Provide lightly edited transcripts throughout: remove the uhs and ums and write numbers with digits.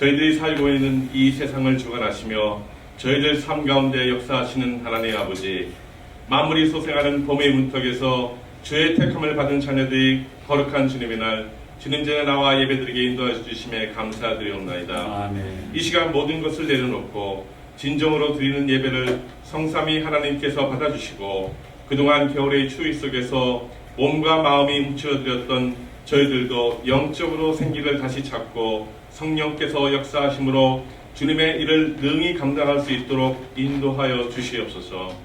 저희들이 살고 있는 이 세상을 주관하시며 저희들 삶 가운데 역사하시는 하나님 아버지, 만물이 소생하는 봄의 문턱에서 주의 택함을 받은 자녀들이 거룩한 주님의 날 주님 전에 나와 예배드리게 인도하여 주심에 감사드리옵나이다. 아멘. 이 시간 모든 것을 내려놓고 진정으로 드리는 예배를 성삼위 하나님께서 받아주시고 그동안 겨울의 추위 속에서 몸과 마음이 뭉쳐드렸던 저희들도 영적으로 생기를 다시 찾고 성령께서 역사하심으로 주님의 일을 능히 감당할 수 있도록 인도하여 주시옵소서.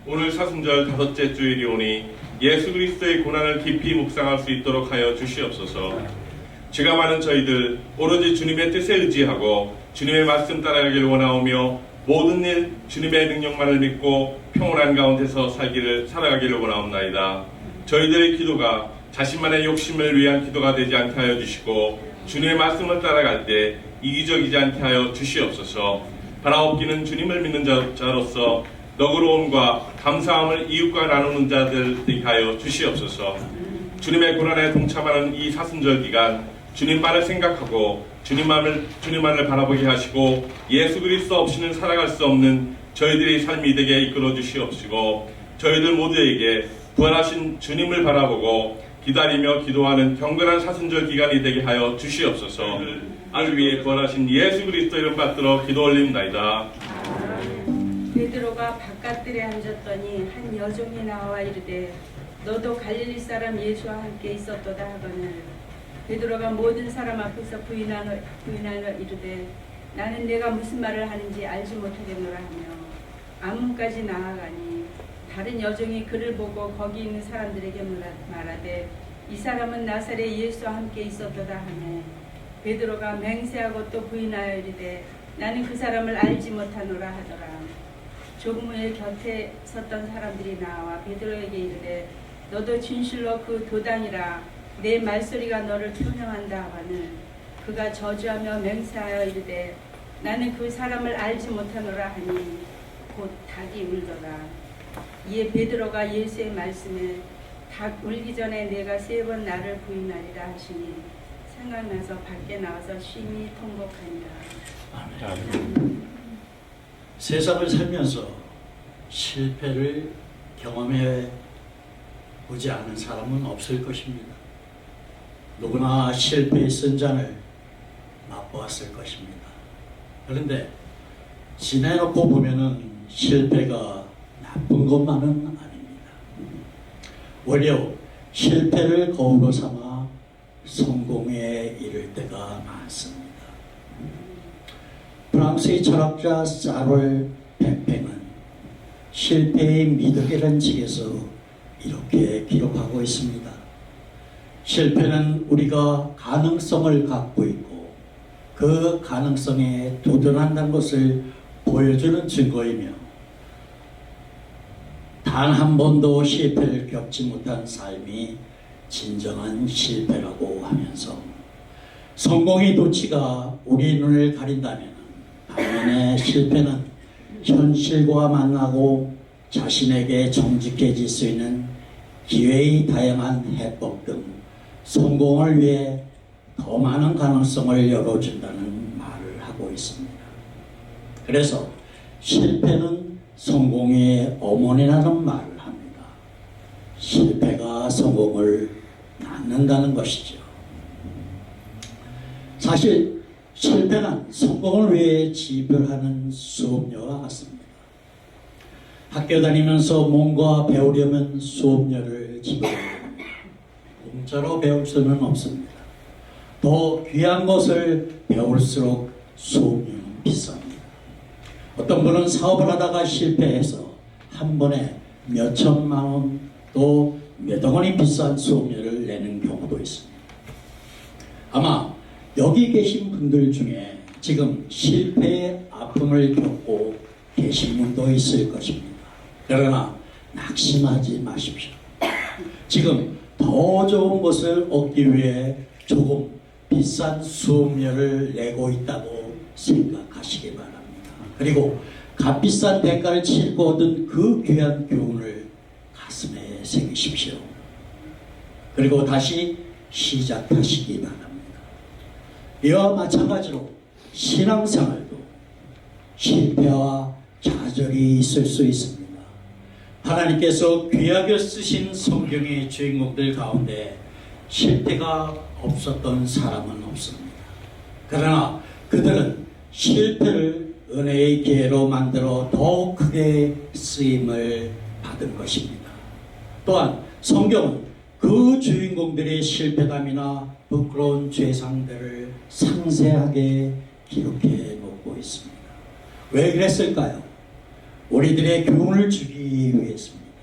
오늘 사순절 다섯째 주일이 오니 예수 그리스도의 고난을 깊이 묵상할 수 있도록 하여 주시옵소서. 죄가 많은 저희들 오로지 주님의 뜻에 의지하고 주님의 말씀 따라가기를 원하오며 모든 일 주님의 능력만을 믿고 평온한 가운데서 살아가기를 원하옵나이다. 저희들의 기도가 자신만의 욕심을 위한 기도가 되지 않게 하여 주시고 주님의 말씀을 따라갈 때 이기적이지 않게 하여 주시옵소서. 바라옵기는 주님을 믿는 자로서 너그러움과 감사함을 이웃과 나누는 자들 되게 하여 주시옵소서. 주님의 고난에 동참하는 이 사순절 기간 주님만을 생각하고 주님만을 바라보게 하시고 예수 그리스도 없이는 살아갈 수 없는 저희들의 삶이 되게 이끌어 주시옵시고 저희들 모두에게 부활하신 주님을 바라보고 기다리며 기도하는 경건한 사순절 기간이 되게 하여 주시옵소서. 아를 위해 부활하신 예수 그리스도 이름 받들어 기도 올립나이다. 베드로가 바깥들에 앉았더니 한 여종이 나와 이르되 너도 갈릴리 사람 예수와 함께 있었도다 하거늘 베드로가 모든 사람 앞에서 부인하여 이르되 나는 내가 무슨 말을 하는지 알지 못하겠노라 하며 안문까지 나아가니 다른 여종이 그를 보고 거기 있는 사람들에게 말하되 이 사람은 나사렛 예수와 함께 있었도다 하며 베드로가 맹세하고 또 부인하여 이르되 나는 그 사람을 알지 못하노라 하더라. 조금 후에 곁에 섰던 사람들이 나와 베드로에게 이르되 너도 진실로 그 도당이라 내 말소리가 너를 표명한다 하거늘 그가 저주하며 맹세하여 이르되 나는 그 사람을 알지 못하노라 하니 곧 닭이 울더라. 이에 베드로가 예수의 말씀에 닭 울기 전에 내가 3번 나를 부인하리라 하시니 생각나서 밖에 나와서 심히 통곡하니라. 아멘. 세상을 살면서 실패를 경험해 보지 않은 사람은 없을 것입니다. 누구나 실패의 선장을 맛보았을 것입니다. 그런데 지내놓고 보면은 실패가 나쁜 것만은 아닙니다. 오히려 실패를 거울로 삼아 성공에 이를 때가 많습니다. 프랑스의 철학자 사롤 펜팽은 실패의 미덕이라는 책에서 이렇게 기록하고 있습니다. 실패는 우리가 가능성을 갖고 있고 그 가능성에 도전한다는 것을 보여주는 증거이며 단 한 번도 실패를 겪지 못한 삶이 진정한 실패라고 하면서 성공의 도치가 우리 눈을 가린다면 반면에 실패는 현실과 만나고 자신에게 정직해질 수 있는 기회의 다양한 해법 등 성공을 위해 더 많은 가능성을 열어준다는 말을 하고 있습니다. 그래서 실패는 성공의 어머니라는 말을 합니다. 실패가 성공을 낳는다는 것이죠. 사실 실패는 성공을 위해 지불하는 수업료와 같습니다. 학교 다니면서 뭔가 배우려면 수업료를 지불해야 합니다. 공짜로 배울 수는 없습니다. 더 귀한 것을 배울수록 수업료는 비쌉니다. 어떤 분은 사업을 하다가 실패해서 한 번에 몇 천만 원 또 몇 억원이 비싼 수업료를 내는 경우도 있습니다. 아마 여기 계신 분들 중에 지금 실패의 아픔을 겪고 계신 분도 있을 것입니다. 그러나 낙심하지 마십시오. 지금 더 좋은 것을 얻기 위해 조금 비싼 수업료를 내고 있다고 생각하시기 바랍니다. 그리고 값비싼 대가를 치르고 얻은 그 귀한 교훈을 가슴에 새기십시오. 그리고 다시 시작하시기 바랍니다. 이와 마찬가지로 신앙생활도 실패와 좌절이 있을 수 있습니다. 하나님께서 귀하게 쓰신 성경의 주인공들 가운데 실패가 없었던 사람은 없습니다. 그러나 그들은 실패를 은혜의 기회로 만들어 더욱 크게 쓰임을 받은 것입니다. 또한 성경은 그 주인공들의 실패담이나 부끄러운 죄상들을 상세하게 기록해 놓고 있습니다. 왜 그랬을까요? 우리들의 교훈을 주기 위해서입니다.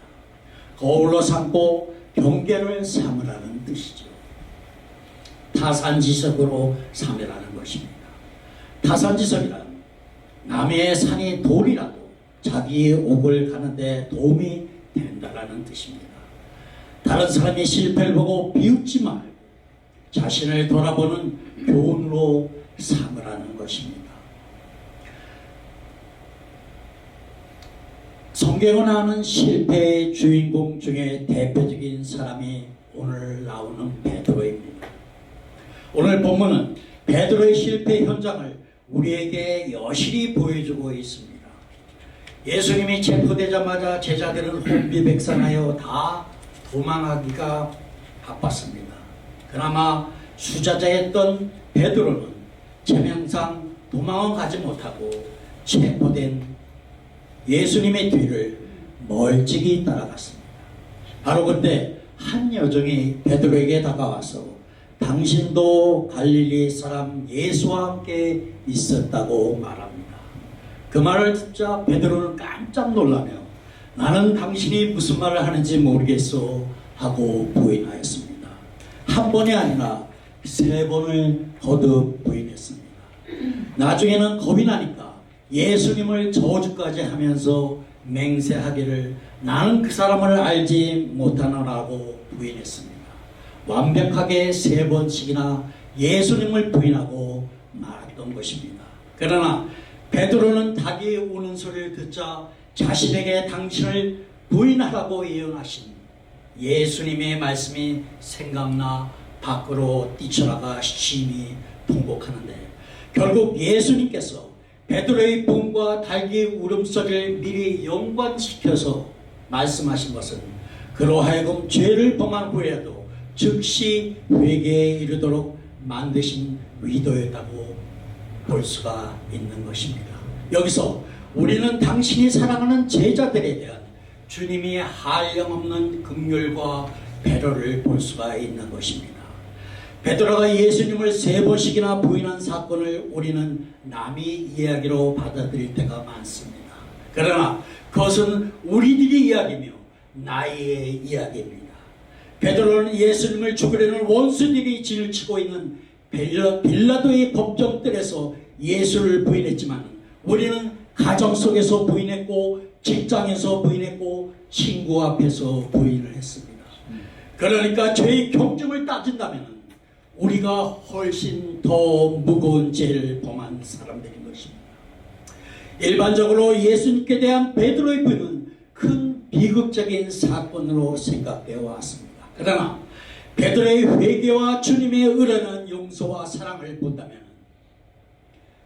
거울로 삼고 경계를 삼으라는 뜻이죠. 타산지석으로 삼으라는 것입니다. 타산지석이란 남의 산이 돌이라도 자기의 옥을 가는데 도움이 된다라는 뜻입니다. 다른 사람의 실패를 보고 비웃지 말고 자신을 돌아보는 교훈으로 삼으라는 것입니다. 성경은 하는 실패의 주인공 중에 대표적인 사람이 오늘 나오는 베드로입니다. 오늘 본문은 베드로의 실패 현장을 우리에게 여실히 보여주고 있습니다. 예수님이 체포되자마자 제자들은 혼비백산하여 다 도망하기가 바빴습니다. 그나마 수자자였던 베드로는 제명상 도망은 가지 못하고 체포된 예수님의 뒤를 멀찍이 따라갔습니다. 바로 그때 한 여종이 베드로에게 다가와서 당신도 갈릴리 사람 예수와 함께 있었다고 말합니다. 그 말을 듣자 베드로는 깜짝 놀라며 나는 당신이 무슨 말을 하는지 모르겠어 하고 부인하였습니다. 한 번이 아니라 3번을 거듭 부인했습니다. 나중에는 겁이 나니까 예수님을 저주까지 하면서 맹세하기를 나는 그 사람을 알지 못하노라고 부인했습니다. 완벽하게 3번씩이나 예수님을 부인하고 말았던 것입니다. 그러나 베드로는 닭이 우는 소리를 듣자 자신에게 당신을 부인하라고 예언하신 예수님의 말씀이 생각나 밖으로 뛰쳐나가 심히 통곡하는데 결국 예수님께서 베드로의 부음과 닭의 울음소리를 미리 연관시켜서 말씀하신 것은 그로 하여금 죄를 범한 후에도 즉시 회개에 이르도록 만드신 위도였다고 볼 수가 있는 것입니다. 여기서 우리는 당신이 사랑하는 제자들에 대한 주님이 한량없는 긍휼과 배려를 볼 수가 있는 것입니다. 베드로가 예수님을 3번씩이나 부인한 사건을 우리는 남의 이야기로 받아들일 때가 많습니다. 그러나 그것은 우리들의 이야기며 나의 이야기입니다. 베드로는 예수님을 죽이려는 원수들이 진을 치고 있는 빌라도의 법정들에서 예수를 부인했지만 우리는 가정 속에서 부인했고 직장에서 부인했고 친구 앞에서 부인을 했습니다. 그러니까 죄의 경중을 따진다면 우리가 훨씬 더 무거운 죄를 범한 사람들인 것입니다. 일반적으로 예수님께 대한 베드로의 부인은 큰 비극적인 사건으로 생각되어 왔습니다. 그러나 베드로의 회개와 주님의 은혜는 용서와 사랑을 본다면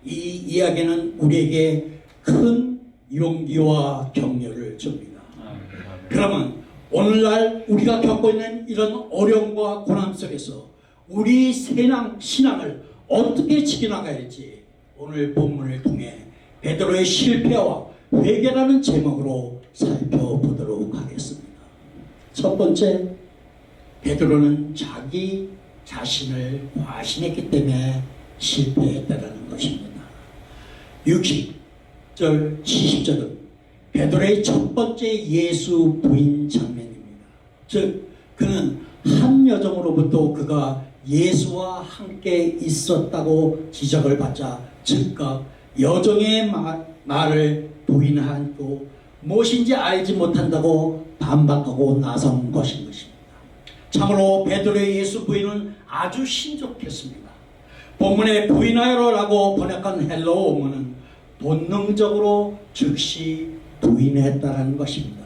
이 이야기는 우리에게 큰 용기와 격려를 줍니다. 그러면 오늘날 우리가 겪고 있는 이런 어려움과 고난 속에서 우리 신앙을 어떻게 지켜나가야 할지 오늘 본문을 통해 베드로의 실패와 회개라는 제목으로 살펴보도록 하겠습니다. 첫 번째, 베드로는 자기 자신을 과신했기 때문에 실패했다는 것입니다. 60절, 70절은 베드로의 첫 번째 예수 부인 장면입니다. 즉, 그는 한 여종으로부터 그가 예수와 함께 있었다고 지적을 받자 즉각 여종의 말을 부인하고 무엇인지 알지 못한다고 반박하고 나선 것인 것입니다. 참으로 베드로의 예수 부인은 아주 신족했습니다. 본문에 부인하여라고 번역한 헬러 원문은 본능적으로 즉시 부인했다는 것입니다.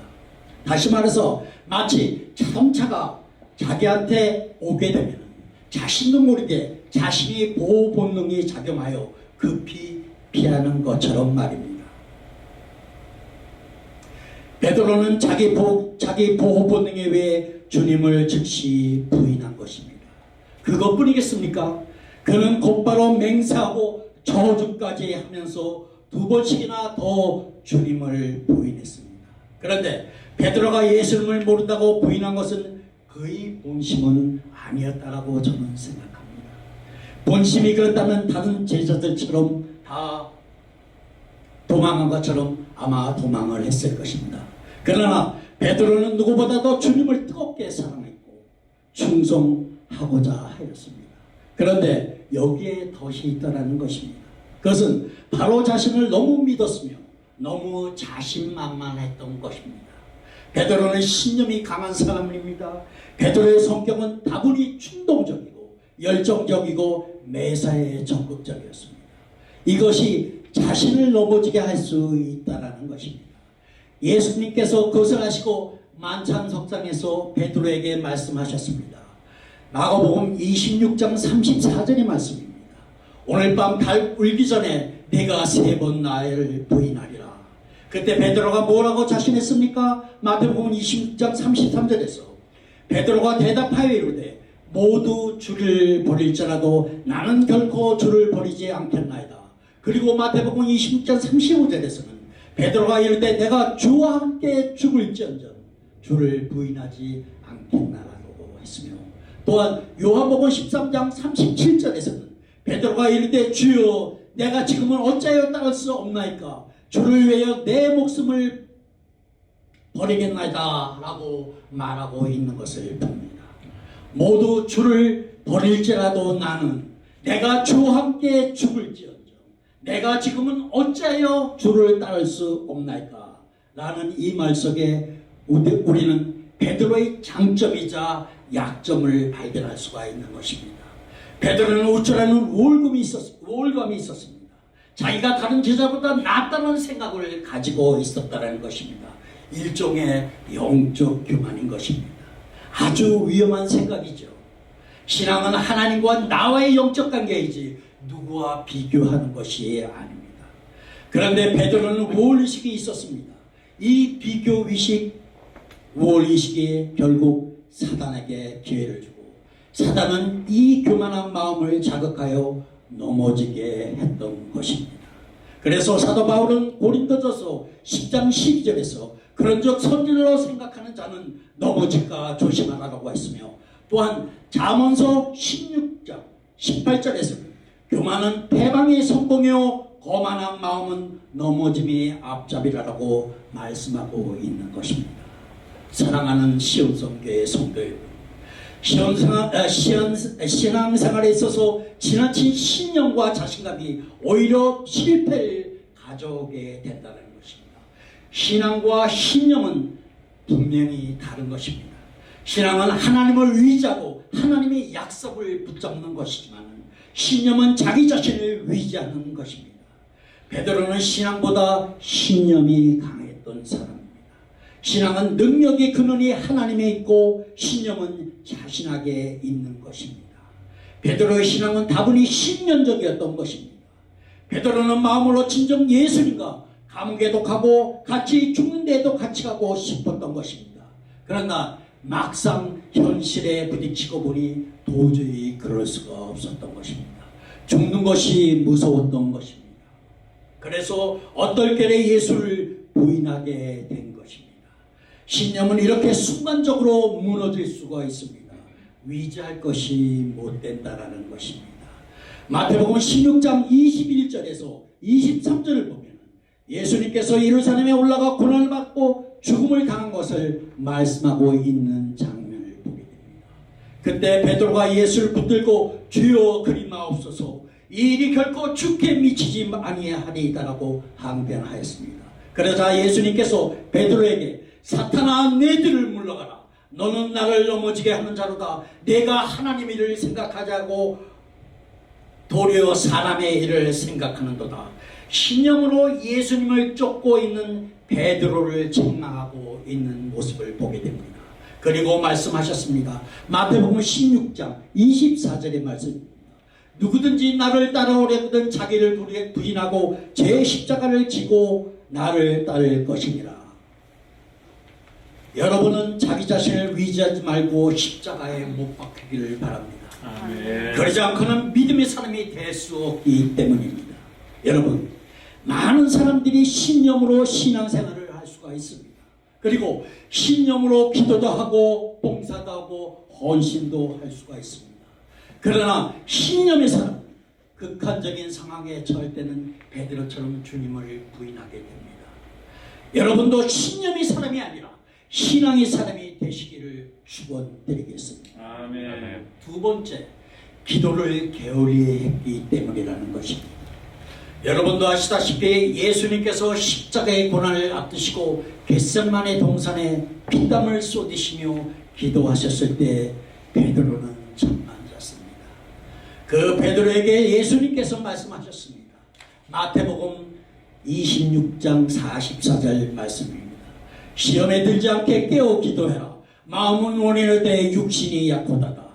다시 말해서 마치 자동차가 자기한테 오게 되면 자신도 모르게 자신의 보호 본능이 작용하여 급히 피하는 것처럼 말입니다. 베드로는 자기 보호 본능에 의해 주님을 즉시 부인한 것입니다. 그것뿐이겠습니까? 그는 곧바로 맹세하고 저주까지 하면서 2번씩이나 더 주님을 부인했습니다. 그런데 베드로가 예수님을 모른다고 부인한 것은 그의 본심은 아니었다라고 저는 생각합니다. 본심이 그렇다면 다른 제자들처럼 다 도망한 것처럼 아마 도망을 했을 것입니다. 그러나 베드로는 누구보다도 주님을 뜨겁게 사랑했고 충성하고자 하였습니다. 그런데 여기에 덫이 있다는 것입니다. 그것은 바로 자신을 너무 믿었으며 너무 자신만만했던 것입니다. 베드로는 신념이 강한 사람입니다. 베드로의 성격은 다분히 충동적이고 열정적이고 매사에 적극적이었습니다. 이것이 자신을 넘어지게 할 수 있다는 것입니다. 예수님께서 그것을 아시고 만찬석상에서 베드로에게 말씀하셨습니다. 마가복음 26장 34절의 말씀입니다. 오늘 밤 달 울기 전에 내가 3번 나를 부인하리라. 그때 베드로가 뭐라고 자신했습니까? 마태복음 26장 33절에서 베드로가 대답하여 이르되 모두 주를 버릴지라도 나는 결코 주를 버리지 않겠나이다. 그리고 마태복음 26장 35절에서는 베드로가 이르되 내가 주와 함께 죽을지언정 주를 부인하지 않겠나라고 했으며, 또한 요한복음 13장 37절에서는 베드로가 이르되 주여 내가 지금은 어찌하여 따를 수 없나이까 주를 위하여 내 목숨을 버리겠나이다 라고 말하고 있는 것을 봅니다. 모두 주를 버릴지라도 나는 내가 주와 함께 죽을지언정 내가 지금은 어찌하여 주를 따를 수 없나이까 라는 이 말 속에 우리는 베드로의 장점이자 약점을 발견할 수가 있는 것입니다. 베드로는 우쭐하는 우월감이 있었습니다. 자기가 다른 제자보다 낫다는 생각을 가지고 있었다는 것입니다. 일종의 영적 교만인 것입니다. 아주 위험한 생각이죠. 신앙은 하나님과 나와의 영적 관계이지 누구와 비교하는 것이 아닙니다. 그런데 베드로는 우월의식이 있었습니다. 이 비교의식, 우월의식이 결국 사단에게 기회를 주고 사단은 이 교만한 마음을 자극하여 넘어지게 했던 것입니다. 그래서 사도 바울은 고린도전서 10장 12절에서 그런즉 선질로 생각하는 자는 넘어질까 조심하라고 했으며, 또한 잠언서 16장 18절에서는 교만은 패방의 선봉이요 거만한 마음은 넘어짐이 앞잡이라고 말씀하고 있는 것입니다. 사랑하는 시온성교의 성도 여러분, 신앙생활에 있어서 지나친 신념과 자신감이 오히려 실패를 가져오게 된다는 것입니다. 신앙과 신념은 분명히 다른 것입니다. 신앙은 하나님을 의지하고 하나님의 약속을 붙잡는 것이지만 신념은 자기 자신을 의지하는 것입니다. 베드로는 신앙보다 신념이 강했던 사람입니다. 신앙은 능력의 근원이 하나님에 있고 신념은 자신에게 있는 것입니다. 베드로의 신앙은 다분히 신념적이었던 것입니다. 베드로는 마음으로 진정 예수님과 감옥에도 가고 같이 죽는 데에도 같이 가고 싶었던 것입니다. 그러나 막상 현실에 부딪히고 보니 도저히 그럴 수가 없었던 것입니다. 죽는 것이 무서웠던 것입니다. 그래서 얼떨결에 예수를 부인하게 된 것입니다. 신념은 이렇게 순간적으로 무너질 수가 있습니다. 위지할 것이 못 된다라는 것입니다. 마태복음 16장 21절에서 23절을 보면 예수님께서 예루살렘에 올라가 고난을 받고 죽음을 당한 것을 말씀하고 있는 장면을 보게 됩니다. 그때 베드로가 예수를 붙들고 주여 그리 마옵소서 이 일이 결코 죽게 미치지 아니하리이다라고 항변하였습니다. 그러자 예수님께서 베드로에게 사탄아 내 뒤를 물러가라. 너는 나를 넘어지게 하는 자로다. 내가 하나님의 일을 생각하자고 도리어 사람의 일을 생각하는도다. 신념으로 예수님을 쫓고 있는 베드로를 책망하고 있는 모습을 보게 됩니다. 그리고 말씀하셨습니다. 마태복음 16장 24절의 말씀입니다. 누구든지 나를 따라오려거든 자기를 부인하고 제 십자가를 지고 나를 따를 것이니라. 여러분은 자기 자신을 위지하지 말고 십자가에 못 박히기를 바랍니다. 아멘. 그러지 않고는 믿음의 사람이 될 수 없기 때문입니다. 여러분, 많은 사람들이 신념으로 신앙생활을 할 수가 있습니다. 그리고 신념으로 기도도 하고 봉사도 하고 헌신도 할 수가 있습니다. 그러나 신념의 사람, 극한적인 상황에 처할 때는 베드로처럼 주님을 부인하게 됩니다. 여러분도 신념의 사람이 아니라 신앙의 사람이 되시기를 축원드리겠습니다. 아멘. 두 번째, 기도를 게을리 했기 때문이라는 것입니다. 여러분도 아시다시피 예수님께서 십자가의 고난을 앞두시고 겟세마네 동산에 피땀을 쏟으시며 기도하셨을 때 베드로는 잠만 잤습니다. 그 베드로에게 예수님께서 말씀하셨습니다. 마태복음 26장 44절 말씀입니다. 시험에 들지 않게 깨어 기도해라. 마음은 원하는데 육신이 약하다가.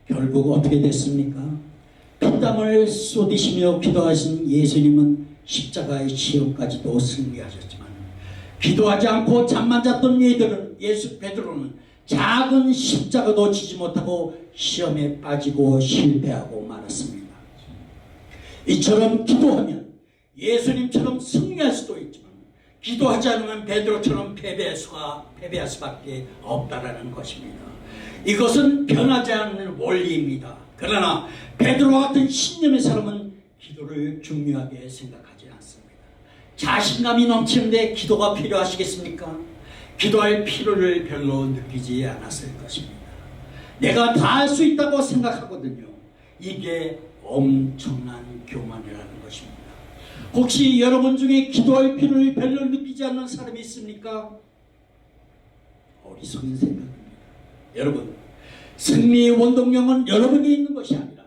결국 어떻게 됐습니까? 피땀을 쏟으시며 기도하신 예수님은 십자가의 시험까지도 승리하셨지만 기도하지 않고 잠만 잤던 베드로는 작은 십자가도 지지 못하고 시험에 빠지고 실패하고 말았습니다. 이처럼 기도하면 예수님처럼 승리할 수도 있지만 기도하지 않으면 베드로처럼 패배할 수밖에 없다라는 것입니다. 이것은 변하지 않는 원리입니다. 그러나 베드로와 같은 신념의 사람은 기도를 중요하게 생각하지 않습니다. 자신감이 넘치는데 기도가 필요하시겠습니까? 기도할 필요를 별로 느끼지 않았을 것입니다. 내가 다 할 수 있다고 생각하거든요. 이게 엄청난 교만이라는 것입니다. 혹시 여러분 중에 기도할 필요를 별로 느끼지 않는 사람이 있습니까? 어리석은 생각입니다. 여러분, 승리의 원동력은 여러분이 있는 것이 아니라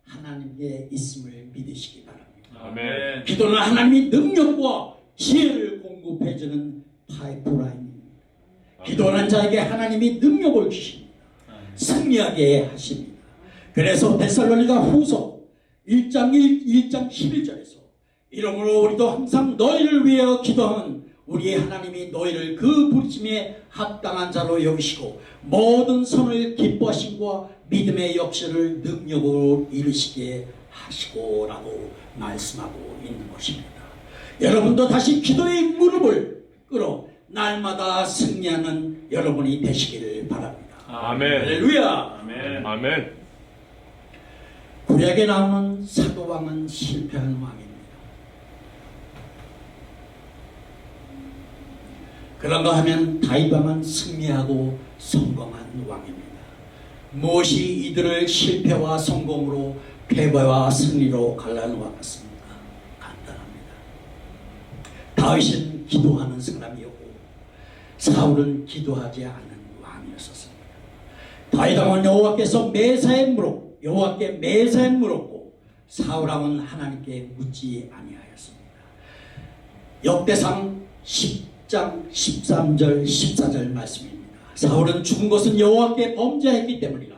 하나님께 있음을 믿으시기 바랍니다. 아멘. 기도는 하나님이 능력과 지혜를 공급해주는 파이프라인입니다. 기도하는 자에게 하나님이 능력을 주십니다. 승리하게 하십니다. 그래서 데살로니가 후서 1장 11절에서 이러므로 우리도 항상 너희를 위하여 기도하는 우리 하나님이 너희를 그 부르심에 합당한 자로 여기시고 모든 선을 기뻐하심과 믿음의 역사를 능력으로 이루시게 하시고라고 말씀하고 있는 것입니다. 여러분도 다시 기도의 무릎을 꿇어 날마다 승리하는 여러분이 되시기를 바랍니다. 아멘. 할렐루야. 아멘. 아멘. 구약에 나오는 사도왕은 실패한 왕입니다. 그런가 하면 다윗 왕은 승리하고 성공한 왕입니다. 무엇이 이들을 실패와 성공으로 패배와 승리로 갈라놓은 것 같습니까? 간단합니다. 다윗은 기도하는 사람이었고 사울은 기도하지 않는 왕이었습니다. 다윗 왕은 여호와께 매사에 물었고 사울 왕은 하나님께 묻지 아니하였습니다. 역대상 10장 13절 14절 말씀입니다. 사울은 죽은 것은 여호와께 범죄했기 때문이라.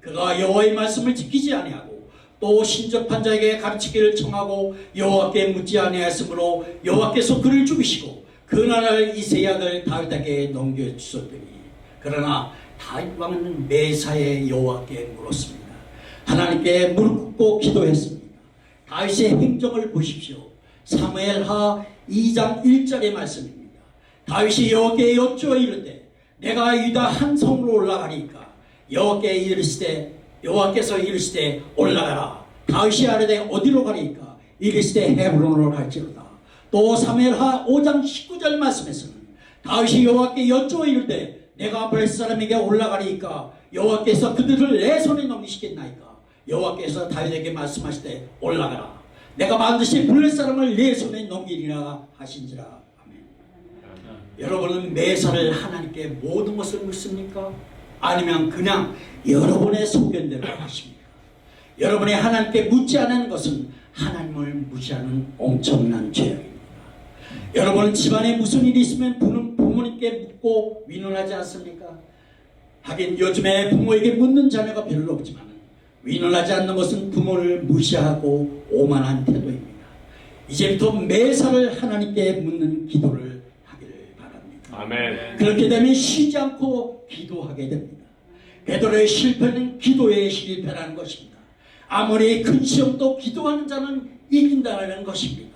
그가 여호와의 말씀을 지키지 아니하고 또 신접한 자에게 가르치기를 청하고 여호와께 묻지 아니하였으므로 여호와께서 그를 죽이시고 그 나라를 이새의 아들 다윗에게 넘겨주셨더니 그러나 다윗 왕은 매사에 여호와께 물었습니다. 하나님께 무릎 꿇고 기도했습니다. 다윗의 행정을 보십시오. 사무엘하 2장 1절의 말씀입니다. 다윗이 여호와께 여쭈어 이르되 내가 유다 한 성으로 올라가니까 여호와께서 이르시되 올라가라. 다윗이 아뢰되 어디로 가리까 이르시되 헤브론으로 갈지로다. 또 사무엘하 5장 19절 말씀에서는 다윗이 여호와께 여쭈어 이르되 내가 벳사람에게 올라가리까 여호와께서 그들을 내 손에 넘기시겠나이까 여호와께서 다윗에게 말씀하시되 올라가라. 내가 반드시 블레사람을 내 손에 넘기리라 하신지라. 아멘. 여러분은 매사를 하나님께 모든 것을 묻습니까? 아니면 그냥 여러분의 소견대로 하십니까? 여러분이 하나님께 묻지 않은 것은 하나님을 무시하는 엄청난 죄악입니다. 여러분은 집안에 무슨 일이 있으면 부모님께 묻고 위로하지 않습니까? 하긴 요즘에 부모에게 묻는 자녀가 별로 없지만 위선하지 않는 것은 부모를 무시하고 오만한 태도입니다. 이제부터 매사를 하나님께 묻는 기도를 하기를 바랍니다. 아멘. 그렇게 되면 쉬지 않고 기도하게 됩니다. 베드로의 실패는 기도의 실패라는 것입니다. 아무리 큰 시험도 기도하는 자는 이긴다는 것입니다.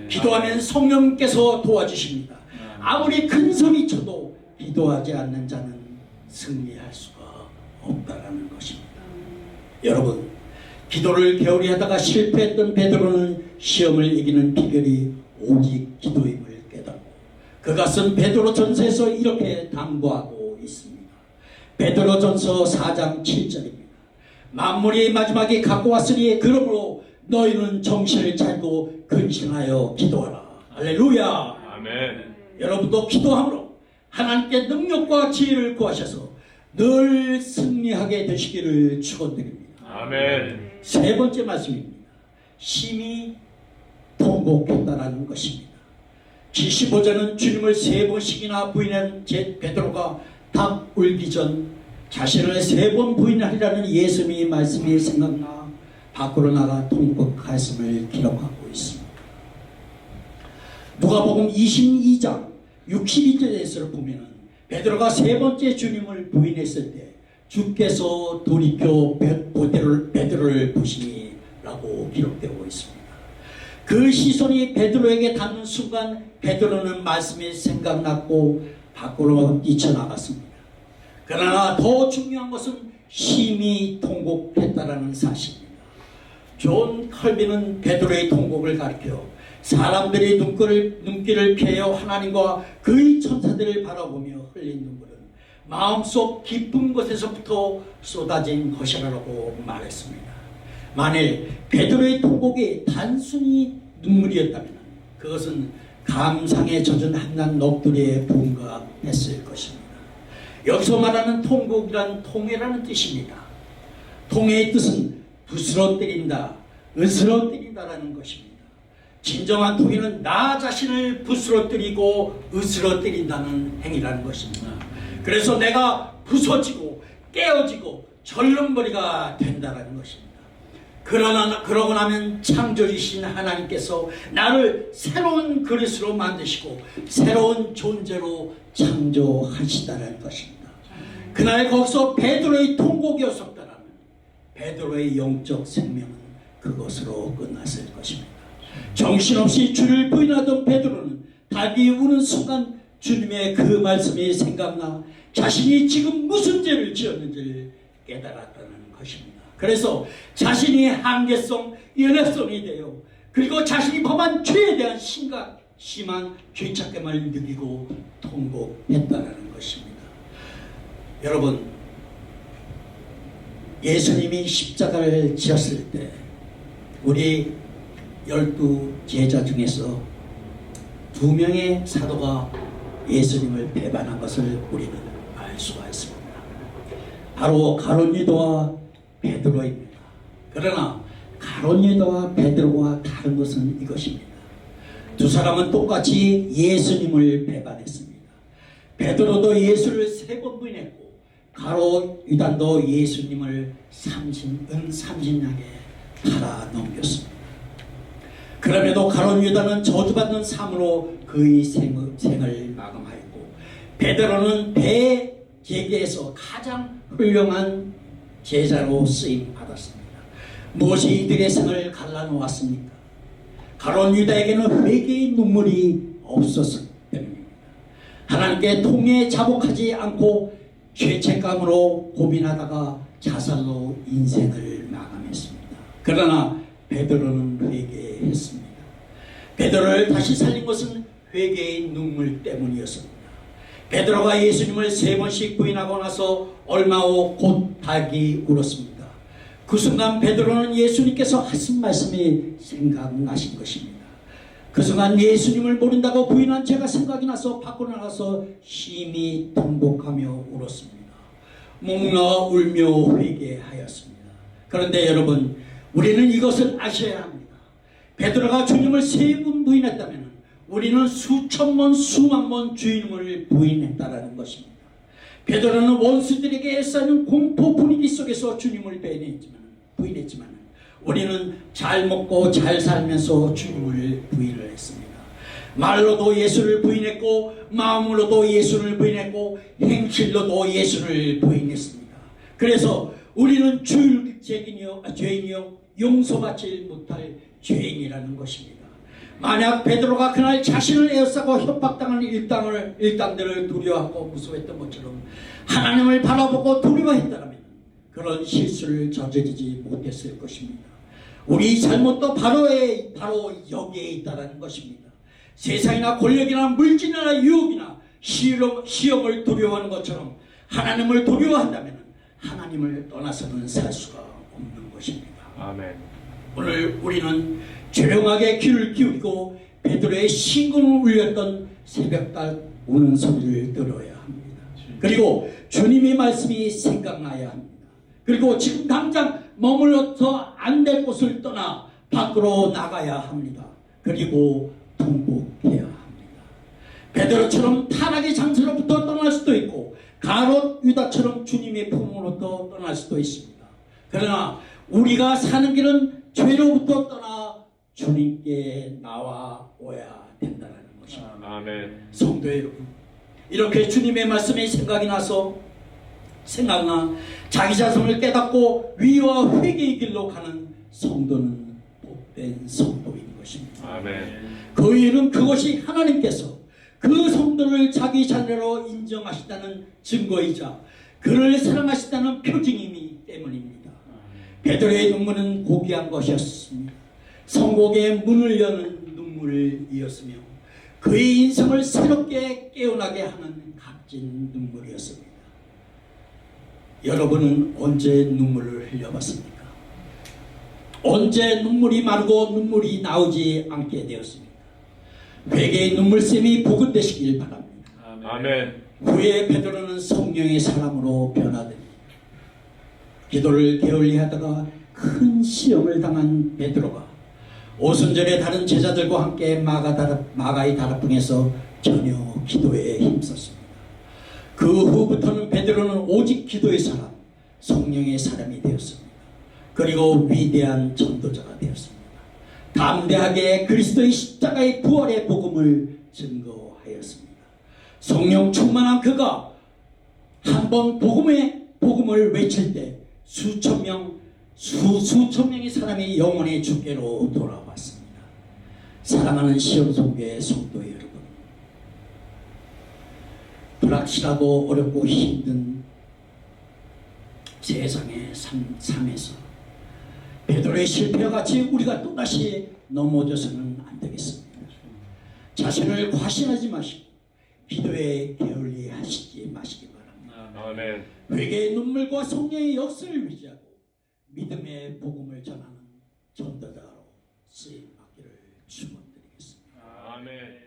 기도하면 성령께서 도와주십니다. 아무리 큰 소리 쳐도 기도하지 않는 자는 승리할 수가 없다는 것입니다. 여러분, 기도를 게으리 하다가 실패했던 베드로는 시험을 이기는 비결이 오직 기도임을 깨닫고 그가 쓴 베드로전서에서 이렇게 당부하고 있습니다. 베드로전서 4장 7절입니다. 만물이 마지막에 갖고 왔으니 그러므로 너희는 정신을 차리고 근신하여 기도하라. 할렐루야. 아멘. 여러분도 기도함으로 하나님께 능력과 지혜를 구하셔서 늘 승리하게 되시기를 축원드립니다. 아멘. 세 번째 말씀입니다. 심히 통곡했다라는 것입니다. 75절은 주님을 세 번씩이나 부인한 베드로가 닭 울기 전 자신을 세 번 부인하리라는 예수님의 말씀이 생각나 밖으로 나가 통곡하였음을 기록하고 있습니다. 누가복음 22장 62절에서 보면 베드로가 세 번째 주님을 부인했을 때 주께서 돌이켜 베드로를 보시니 라고 기록되고 있습니다. 그 시선이 베드로에게 닿는 순간 베드로는 말씀이 생각났고 밖으로 뛰쳐나갔습니다. 그러나 더 중요한 것은 심히 통곡했다라는 사실입니다. 존 컬빈은 베드로의 통곡을 가리켜 사람들이 눈길을 피하여 하나님과 그의 천사들을 바라보며 흘린 눈물은 마음속 깊은 곳에서부터 쏟아진 것이라고 말했습니다. 만일 베드로의 통곡이 단순히 눈물이었다면 그것은 감상에 젖은 한낱 넋두리에 분가했을 것입니다. 여기서 말하는 통곡이란 통해라는 뜻입니다. 통해의 뜻은 부스러뜨린다, 으스러뜨린다라는 것입니다. 진정한 통해는 나 자신을 부스러뜨리고 으스러뜨린다는 행위라는 것입니다. 그래서 내가 부서지고 깨어지고 절름머리가 된다는 것입니다. 그러고 나면 창조주신 하나님께서 나를 새로운 그릇으로 만드시고 새로운 존재로 창조하시다는 것입니다. 그날 거기서 베드로의 통곡이었었다면 베드로의 영적 생명은 그것으로 끝났을 것입니다. 정신없이 주를 부인하던 베드로는 닭이 우는 순간 주님의 그 말씀이 생각나 자신이 지금 무슨 죄를 지었는지를 깨달았다는 것입니다. 그래서 자신이 한계성, 연애성이 되어 그리고 자신이 범한 죄에 대한 심한 죄책감을 느끼고 통곡했다는 것입니다. 여러분, 예수님이 십자가를 지었을 때 우리 12 제자 중에서 2명의 사도가 예수님을 배반한 것을 우리는 알 수가 있습니다. 바로 가룟 유다와 베드로입니다. 그러나 가룟 유다와 베드로와 다른 것은 이것입니다. 두 사람은 똑같이 예수님을 배반했습니다. 베드로도 예수를 3번 부인했고 가룟 유다도 예수님을 은삼신하게 팔아 넘겼습니다. 그럼에도 가룟 유다는 저주받는 삶으로 그의 생을 마감하였고 베드로는 대제계에서 가장 훌륭한 제자로 쓰임 받았습니다. 무엇이 이들의 생을 갈라놓았습니까? 가룟 유다에게는 회개의 눈물이 없었기 때문입니다. 하나님께 통에 자복하지 않고 죄책감으로 고민하다가 자살로 인생을 마감했습니다. 그러나 베드로는 회개했습니다. 베드로를 다시 살린 것은 회개의 눈물 때문이었습니다. 베드로가 예수님을 3번씩 부인하고 나서 얼마 후 곧 닭이 울었습니다. 그 순간 베드로는 예수님께서 하신 말씀이 생각나신 것입니다. 그 순간 예수님을 모른다고 부인한 제가 생각이 나서 밖으로 나가서 심히 통곡하며 울었습니다. 묵나 울며 회개하였습니다. 그런데 여러분, 우리는 이것을 아셔야 합니다. 베드로가 주님을 3번 부인했다면 우리는 수천 번 수만 번 주님을 부인했다라는 것입니다. 베드로는 원수들에게 애쓰는 공포 분위기 속에서 주님을 배회했지만 부인했지만 우리는 잘 먹고 잘 살면서 주님을 부인을 했습니다. 말로도 예수를 부인했고 마음으로도 예수를 부인했고 행실로도 예수를 부인했습니다. 그래서 우리는 죄인이요 용서받지 못할 죄인이라는 것입니다. 만약 베드로가 그날 자신을 에워싸고 협박당한 일당들을 두려워하고 무서워했던 것처럼 하나님을 바라보고 두려워했다면 그런 실수를 저지르지 못했을 것입니다. 우리 잘못도 바로 여기에 있다는 것입니다. 세상이나 권력이나 물질이나 유혹이나 시험을 두려워하는 것처럼 하나님을 두려워한다면 하나님을 떠나서는 살 수가 없는 것입니다. 아멘. 오늘 우리는 조용하게 귀를 기울이고 베드로의 심금을 울렸던 새벽달 우는 소리를 들어야 합니다. 그리고 주님의 말씀이 생각나야 합니다. 그리고 지금 당장 머물러서 안 될 곳을 떠나 밖으로 나가야 합니다. 그리고 통곡해야 합니다. 베드로처럼 타락의 장소로부터 떠날 수도 있고 가롯 유다처럼 주님의 품으로부터 떠날 수도 있습니다. 그러나 우리가 사는 길은 죄로부터 떠나 주님께 나와오야 된다는 것입니다. 아멘. 성도 여러분, 이렇게 주님의 말씀이 생각나 자기 자성을 깨닫고 위와 회개의 길로 가는 성도는 복된 성도인 것입니다. 아멘. 그 이유는 그것이 하나님께서 그 성도를 자기 자녀로 인정하시다는 증거이자 그를 사랑하시다는 표징이기 때문입니다. 베드로의 눈물은 고귀한 것이었습니다. 성공의 문을 여는 눈물이었으며 그의 인생을 새롭게 깨어나게 하는 값진 눈물이었습니다. 여러분은 언제 눈물을 흘려봤습니까? 언제 눈물이 마르고 눈물이 나오지 않게 되었습니까? 회개의 눈물샘이 복은 되시길 바랍니다. 아멘. 후에 베드로는 성령의 사람으로 변화됩니다. 기도를 게을리하다가 큰 시험을 당한 베드로가 오순절에 다른 제자들과 함께 마가의 다락방에서 전혀 기도에 힘썼습니다. 그 후부터는 베드로는 오직 기도의 사람, 성령의 사람이 되었습니다. 그리고 위대한 전도자가 되었습니다. 담대하게 그리스도의 십자가의 부활의 복음을 증거하였습니다. 성령 충만한 그가 한번 복음을 외칠 때 수천 명의 사람이 영원의 주께로 돌아왔습니다. 사랑하는 시험송교회 성도 여러분, 불확실하고 어렵고 힘든 세상의 삶에서 베드로의 실패와 같이 우리가 또다시 넘어져서는 안 되겠습니다. 자신을 과신하지 마시고 기도에 게을리 하시지 마시기 바랍니다. 아멘. 회개의 눈물과 성령의 역사를 위지하고 믿음의 복음을 전하는 전도자로 쓰임 받기를 축원드리겠습니다. 아멘.